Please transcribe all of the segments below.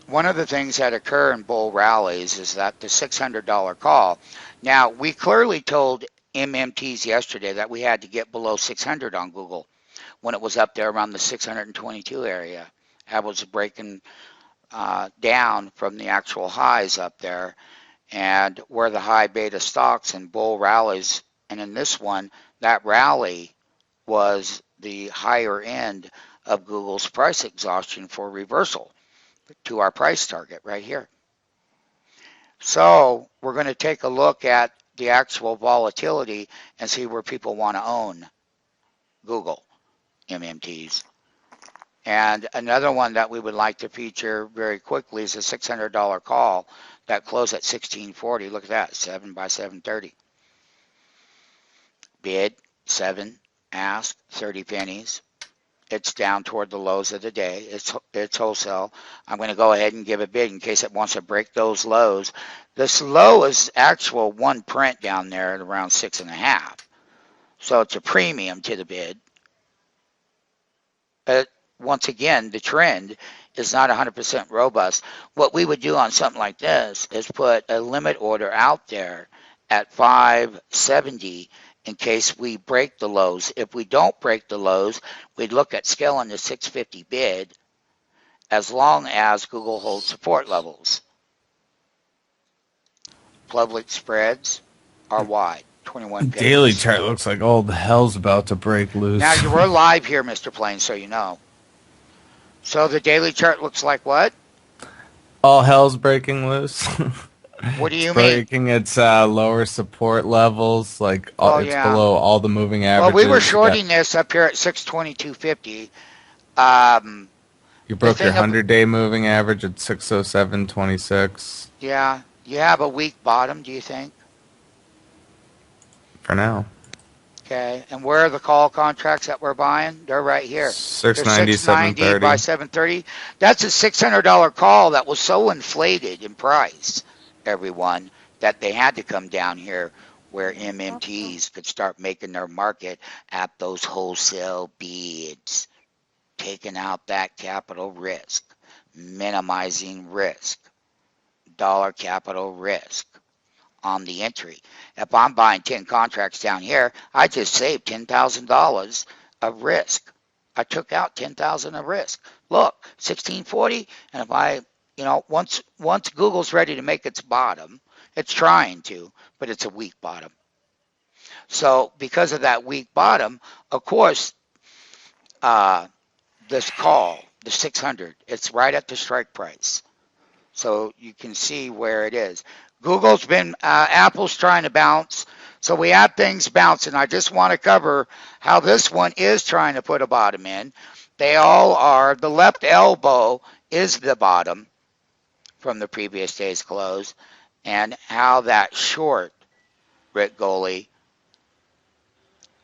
one of the things that occur in bull rallies is that the $600 call. Now, we clearly told MMTs yesterday that we had to get below 600 on Google when it was up there around the 622 area. That was breaking down from the actual highs up there, and where the high beta stocks and bull rallies. And in this one, that rally was the higher end of Google's price exhaustion for reversal to our price target right here. So we're going to take a look at the actual volatility and see where people want to own Google MMTs. And another one that we would like to feature very quickly is a $600 call that closed at 1640. Look at that, 7 by 730. Bid 7, ask 30 pennies. It's down toward the lows of the day. It's wholesale. I'm going to go ahead and give a bid in case it wants to break those lows. This low is actual one print down there at around 6.5. So it's a premium to the bid. But once again, the trend is not 100% robust. What we would do on something like this is put a limit order out there at 570 in case we break the lows. If we don't break the lows, we'd look at scaling the 650 bid as long as Google holds support levels. Public spreads are wide, 21 pips. Daily chart looks like all the hell's about to break loose. Now, we're live here, Mr. Plain, so you know. So the daily chart looks like what? All hell's breaking loose. What do you mean? Breaking its lower support levels, like it's below all the moving averages. Well, we were shorting this up here at 622.50. You broke your 100-day moving average at 607.26. Yeah. You have a weak bottom, do you think? For now. Okay. And where are the call contracts that we're buying? They're right here. 690, 730. By 730. That's a $600 call that was so inflated in price, everyone, that they had to come down here where MMTs could start making their market at those wholesale bids, taking out that capital risk, minimizing risk, dollar capital risk on the entry. If I'm buying 10 contracts down here, I just saved $10,000 of risk. I took out $10,000 of risk. Look, 1640, and if I, once Google's ready to make its bottom, it's trying to, but it's a weak bottom. So because of that weak bottom, of course, this call, the 600, it's right at the strike price. So you can see where it is. Google's been, Apple's trying to bounce. So we have things bouncing. I just want to cover how this one is trying to put a bottom in. They all are. The left elbow is the bottom from the previous day's close. And how that short, Rick Goley,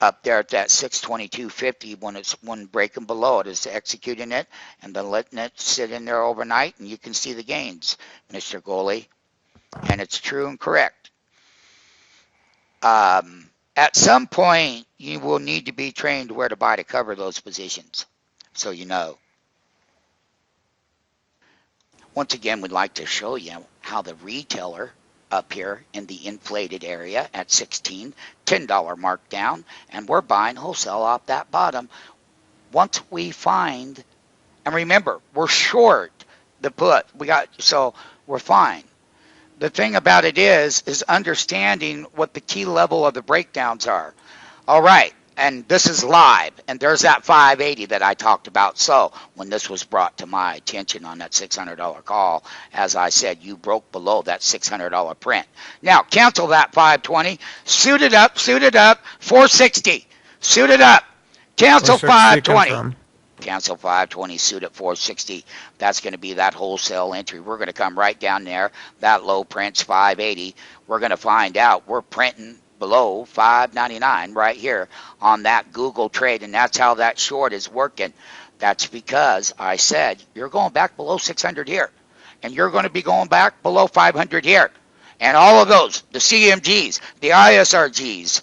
up there at that 622.50 when breaking below it is executing it and then letting it sit in there overnight, and you can see the gains, Mr. Goley. And it's true and correct. At some point, you will need to be trained where to buy to cover those positions, so you know. Once again, we'd like to show you how the retailer up here in the inflated area at 16, $10 markdown, and we're buying wholesale off that bottom. Once we find, and remember, we're short the put. So we're fine. The thing about it is understanding what the key level of the breakdowns are. All right, and this is live, and there's that 580 that I talked about. So when this was brought to my attention on that $600 call, as I said, you broke below that $600 print. Now, cancel that 520. Suit it up, 460. Suit it up. Cancel 520. Cancel 520, suit at 460. That's going to be that wholesale entry. We're going to come right down there. That low print's 580. We're going to find out we're printing below 599 right here on that Google trade, and that's how that short is working. That's because I said you're going back below 600 here, and you're going to be going back below 500 here. And all of those, the CMGs, the ISRGs,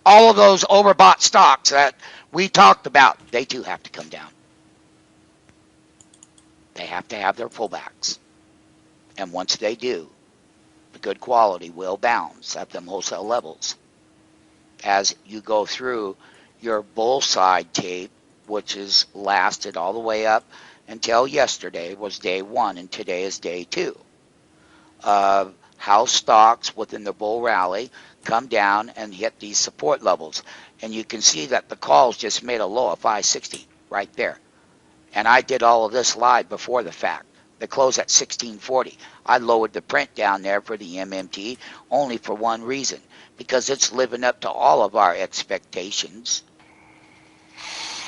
all of those overbought stocks that we talked about, they too have to come down. They have to have their pullbacks. And once they do, the good quality will bounce at them wholesale levels. As you go through your bull side tape, which is lasted all the way up until yesterday was day 1, and today is day 2. How stocks within the bull rally come down and hit these support levels. And you can see that the calls just made a low of 560 right there. And I did all of this live before the fact. The close at 1640. I lowered the print down there for the MMT only for one reason, because it's living up to all of our expectations.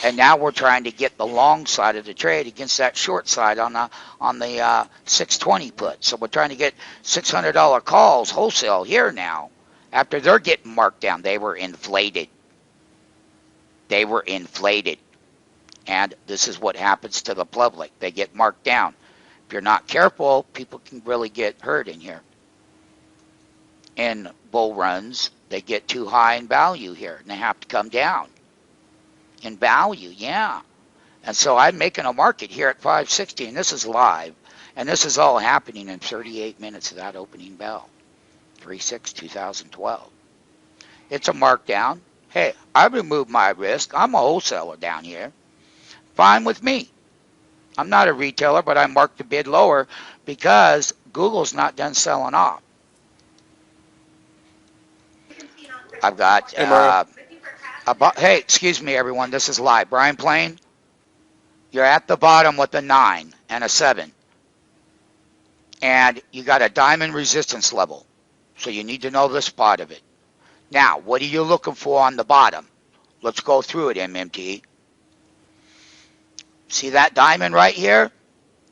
And now we're trying to get the long side of the trade against that short side on the 620 put. So we're trying to get $600 calls wholesale here now after they're getting marked down. They were inflated. They were inflated. And this is what happens to the public. They get marked down. If you're not careful, people can really get hurt in here. In bull runs, they get too high in value here, and they have to come down in value, yeah. And so I'm making a market here at 560, and this is live. And this is all happening in 38 minutes of that opening bell, 3/6/2012. It's a markdown. Hey, I removed my risk. I'm a wholesaler down here. Fine with me. I'm not a retailer, but I marked the bid lower because Google's not done selling off. I've got, hey, excuse me, everyone. This is live. Brian Plain, you're at the bottom with a 9 and a 7. And you got a diamond resistance level. So you need to know the spot of it. Now, what are you looking for on the bottom? Let's go through it, MMT. See that diamond right here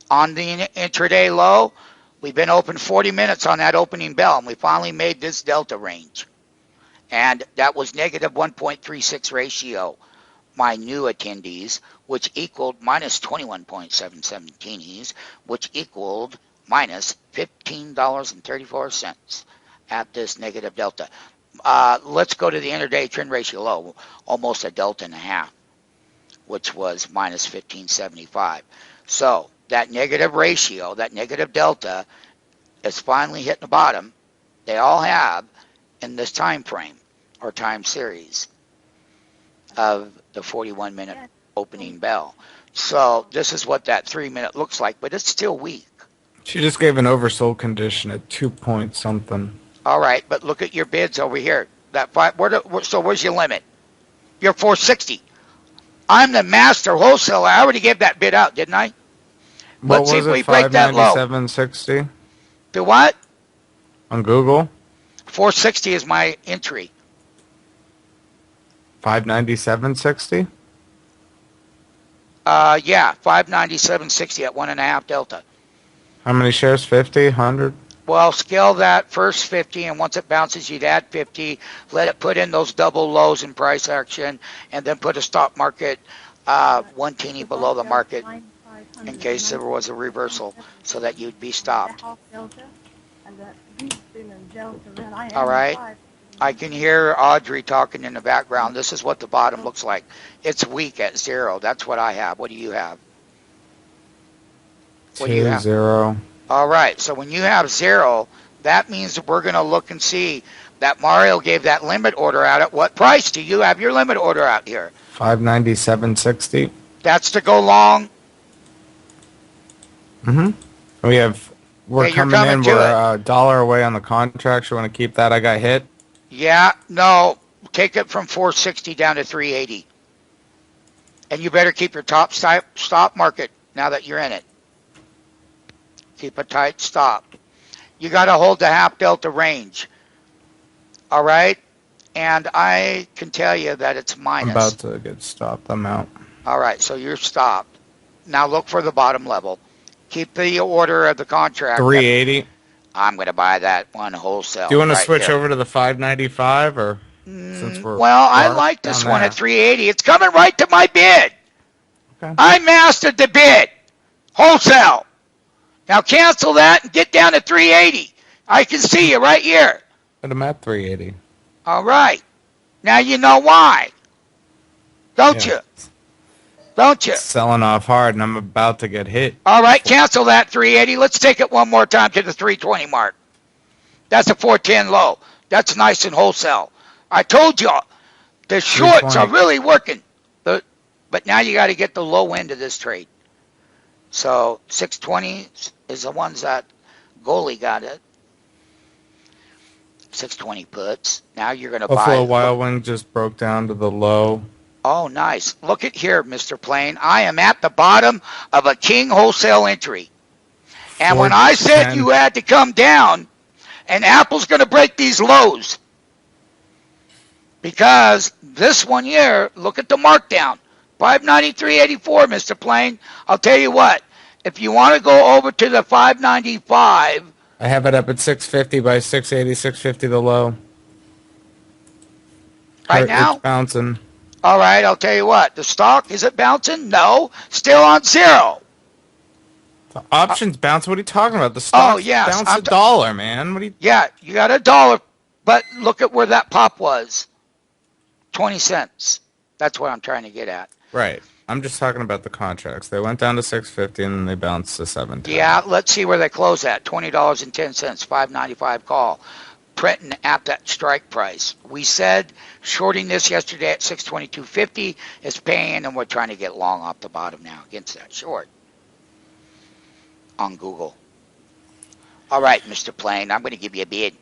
on the intraday low? We've been open 40 minutes on that opening bell, and we finally made this delta range. And that was negative 1.36 ratio. My new attendees, which equaled minus 21.717s, which equaled minus $15.34 at this negative delta. Let's go to the intraday trend ratio low, almost a delta and a half, which was minus 1575. So that negative ratio, that negative delta, is finally hitting the bottom. They all have in this time frame or time series of the 41-minute opening bell. So this is what that 3-minute looks like, but it's still weak. She just gave an oversold condition at 2 point something. All right, but look at your bids over here. That so where's your limit? You're 460. I'm the master wholesaler. I already gave that bid out, didn't I? What was it? 597.60. The what? On Google. 460 is my entry. 597.60. Yeah, 597.60 at 1.5 delta. How many shares? 50, 100. Well, scale that first 50, and once it bounces, you'd add 50. Let it put in those double lows in price action, and then put a stop market 1 teeny below the market in case there was a reversal, so that you'd be stopped. All right. I can hear Audrey talking in the background. This is what the bottom looks like. It's weak at 0. That's what I have. What do you have? What do you have? 0. All right. So when you have 0, that means that we're going to look and see that Mario gave that limit order out at what price do you have your limit order out here? 597.60. That's to go long. Mm-hmm. We're coming in. We're a dollar away on the contract. You want to keep that? I got hit. Yeah. No. Take it from 460 down to 380. And you better keep your top stop market now that you're in it. Keep a tight stop. You got to hold the half delta range. All right? And I can tell you that it's minus. I'm about to get stopped. I'm out. All right, so you're stopped. Now look for the bottom level. Keep the order of the contract. 380. I'm going to buy that one wholesale. Do you want to switch over to the 595 or since we're I like this one at 380. It's coming right to my bid. Okay. I mastered the bid. Wholesale. Now cancel that and get down to 380. I can see you right here. But I'm at 380. All right. Now you know why. Don't you? don't you? It's selling off hard, and I'm about to get hit. All right, cancel that 380. Let's take it one more time to the 320 mark. That's a 410 low. That's nice and wholesale. I told you, the shorts are really working. But now you got to get the low end of this trade. So 620 is the ones that goalie got it. 620 puts. Now you're going to buy. Buffalo Wild Wing just broke down to the low. Oh, nice. Look at here, Mr. Plain. I am at the bottom of a king wholesale entry. And when I said you had to come down, and Apple's going to break these lows. Because this one here, look at the markdown. 593.84, Mr. Plain. I'll tell you what. If you want to go over to the 595. I have it up at 650 by 680, 650 the low. Right now? It's bouncing. All right, I'll tell you what. The stock, is it bouncing? No. Still on zero. The options bounce? What are you talking about? The stock bounced $1, man. Yeah, you got $1, but look at where that pop was. 20 cents. That's what I'm trying to get at. Right. I'm just talking about the contracts. They went down to 650 and then they bounced to 710. Yeah, let's see where they close at. $20.10, 595 call. Printing at that strike price. We said shorting this yesterday at 622.50 is paying, and we're trying to get long off the bottom now against that short on Google. All right, Mr. Plain, I'm going to give you a bid.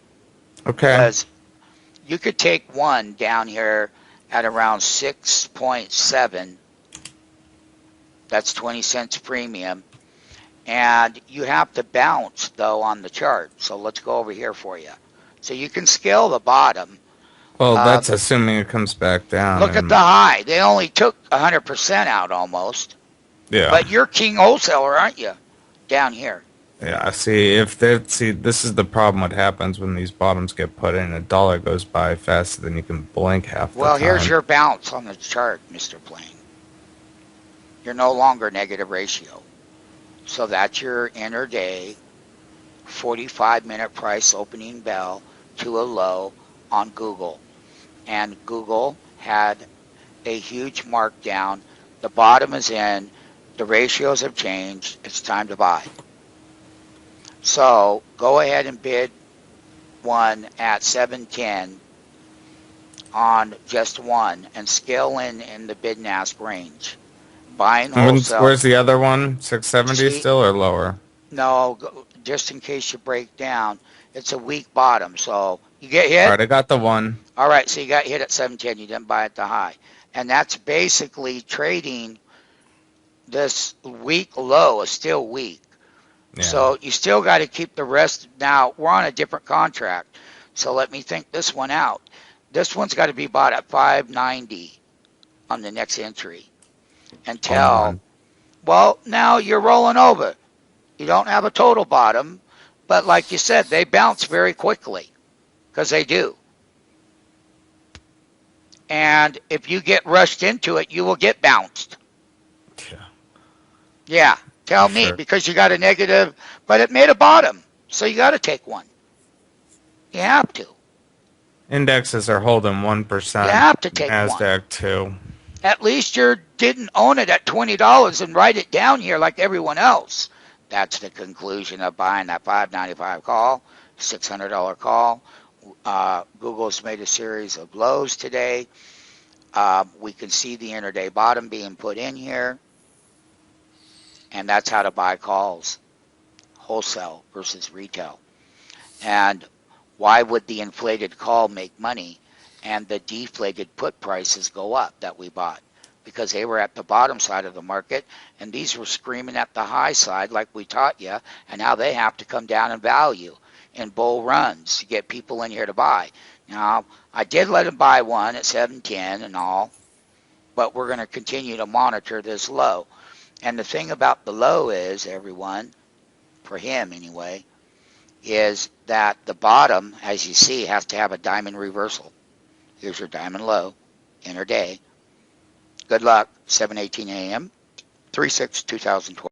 Okay. Because you could take one down here at around 6.7. That's 20 cents premium. And you have to bounce, though, on the chart. So let's go over here for you. So you can scale the bottom. Well, that's assuming it comes back down. Look at the high. They only took 100% out almost. Yeah. But you're king wholesaler, aren't you? Down here. Yeah, this is the problem. What happens when these bottoms get put in? $1 goes by faster than you can blink half the time. Well, here's your bounce on the chart, Mr. Plain. You're no longer negative ratio. So that's your intraday 45-minute price opening bell to a low on Google. And Google had a huge markdown. The bottom is in. The ratios have changed. It's time to buy. So go ahead and bid one at 710 on just one and scale in the bid and ask range. Buying wholesale. Where's the other one? 670 still or lower? No, just in case you break down. It's a weak bottom, so you get hit. All right, I got the one. All right, so you got hit at 710. You didn't buy at the high. And that's basically trading this weak low is still weak. Yeah. So you still got to keep the rest. Now, we're on a different contract, so let me think this one out. This one's got to be bought at 590 on the next entry until, well, now you're rolling over. You don't have a total bottom, but like you said, they bounce very quickly because they do. And if you get rushed into it, you will get bounced. Yeah. Yeah. Tell me, because you got a negative, but it made a bottom, so you got to take one. You have to. Indexes are holding 1%. You have to take NASDAQ one. too. At least you didn't own it at $20 and write it down here like everyone else. That's the conclusion of buying that $5.95 call, $600 call. Google's made a series of lows today. We can see the intraday bottom being put in here. And that's how to buy calls, wholesale versus retail. And why would the inflated call make money and the deflated put prices go up that we bought? Because they were at the bottom side of the market, and these were screaming at the high side like we taught you, and now they have to come down in value in bull runs to get people in here to buy. Now, I did let them buy one at 710 and all, but we're going to continue to monitor this low. And the thing about the low is, everyone, for him anyway, is that the bottom, as you see, has to have a diamond reversal. Here's your diamond low, intraday. Good luck, 7:18 a.m., 3/6/2012.